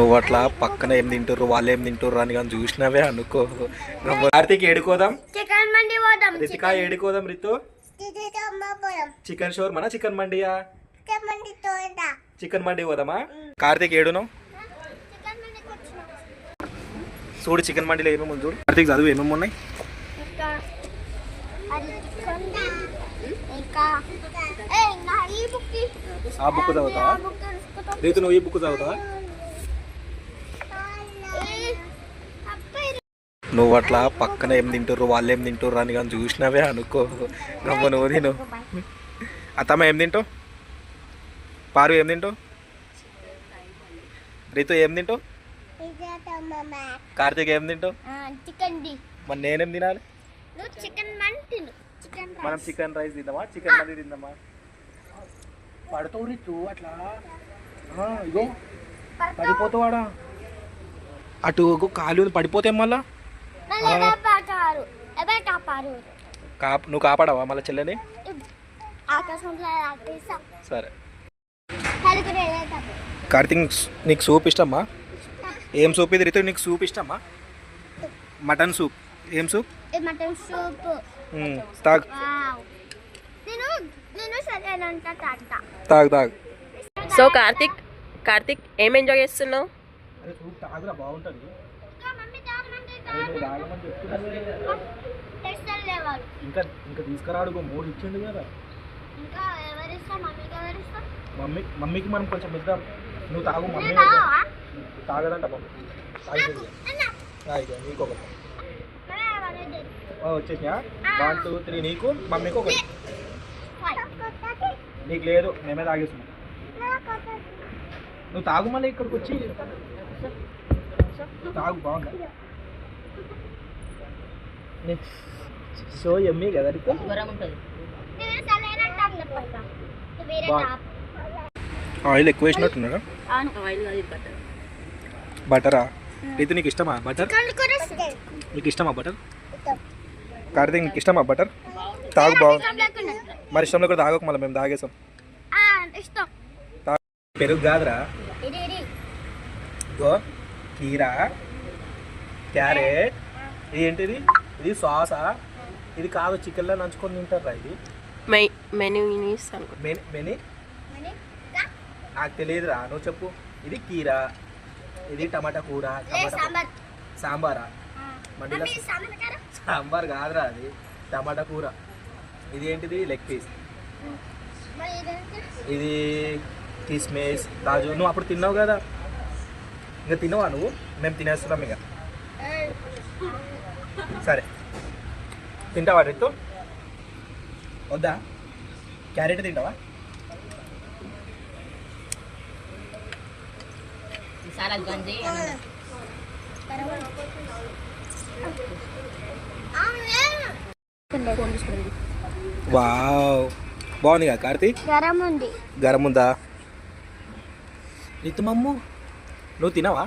నువ్వు అట్లా పక్కన ఏం తింటారు వాళ్ళు ఏం తింటారు అని కానీ చూసినావే అనుకో. కార్తీక్ ఏడుకోదాం, రితికా ఏడుకోదాం, రితు చికెన్ షోర్ మన చికెన్ మండియా, చికెన్ మండి పోదామా? కార్తీక్ ఏడును చూడు, చికెన్ మండిలో ఏమేమి చూడు. కార్తీక్ చదువు ఏమేమి ఉన్నాయి? ఆ బుక్ చదువుతావా? రీతు నువ్వు ఈ బుక్ చదువుతావా? నువ్వు అట్లా పక్కన ఏం తింటారు వాళ్ళు ఏం తింటారు అని కానీ చూసినావే అనుకో. గమ్మ నువ్వు తిను. అత్తమ్మ ఏం తింటావు? పారు ఏం తింటావు? రీతు ఏం తింటావు? కార్తీక్ ఏం తింటావు? మరి నేనేం తినాలి? మనం చికెన్ రైస్ తిందామా, చికెన్ మండి తిందామా? పడుతావు రీతు అట్లా, ఇగో పడిపోతావాడా? అటు కాలు పడిపోతే మళ్ళా నువ్వు కాపాడవా మళ్ళీ చెల్లెని? సరే. కార్తీక్ నీకు సూప్ ఇష్టమ్మా? ఏం సూప్ ఇది రీతు? నీకు సూప్ ఇష్టమ్మా? Mutton soup. ఏం సూప్? Mutton soup. తాగు తాగు తాగు. సో కార్తీక్ ఏం ఎంజాయ్ చేస్తున్నావు? తాగురా బాగుంటుంది. ఇంకా ఇంకా తీసుకురాడు, మూడు ఇచ్చిండు కదా. మమ్మీకి మనం కొంచెం ఇద్దాం. నువ్వు తాగు, మమ్మీ తాగదంట మమ్మీ. నీకొకటి వచ్చేసినా? 1 2 3 నీకు, మమ్మీకి ఒకటి. నీకు లేదు, మేమే తాగేస్తున్నాం. నువ్వు తాగు, మళ్ళీ ఇక్కడికి వచ్చి తాగు. బాగుందా? సో ఎమ్మీ కదా. ఆయిల్ ఎక్కువ వేసినట్టున్నారా? బటరా? ఇది నీకు ఇష్టమా బటర్? నీకు ఇష్టమా బటర్? కార్తీక్ నీకు ఇష్టమా బటర్? తాగు, బాగుంది. మరి ఇష్టంలో కూడా తాగకు, మళ్ళీ మేము తాగేసాం. పెరుగు కాదురా, ఇగో కీరా, క్యారెట్. ఇది ఏంటిది? ఇది సాసా? ఇది కాదు, చికెన్లో నంచుకొని తింటారా? ఇది మెనీ నాకు తెలియదురా, నువ్వు చెప్పు. ఇది కీరా, ఇది టమాటా కూర, సాంబారా? మండిలో సాంబార్ కాదురా, అది టమాటా కూర. ఇది ఏంటిది? Leg piece. ఇది కిస్మిస్, కాజు. నువ్వు అప్పుడు తిన్నావు కదా, ఇంకా తినవా నువ్వు? మేము తినేస్తున్నాం ఇక. సరే, తింటావా రితు? వద్దా? క్యారెట్ తింటావా? వావ్, బాగుంది కదా కార్తీక్? గరం ఉందా? రితు మమ్ము నువ్వు తినవా?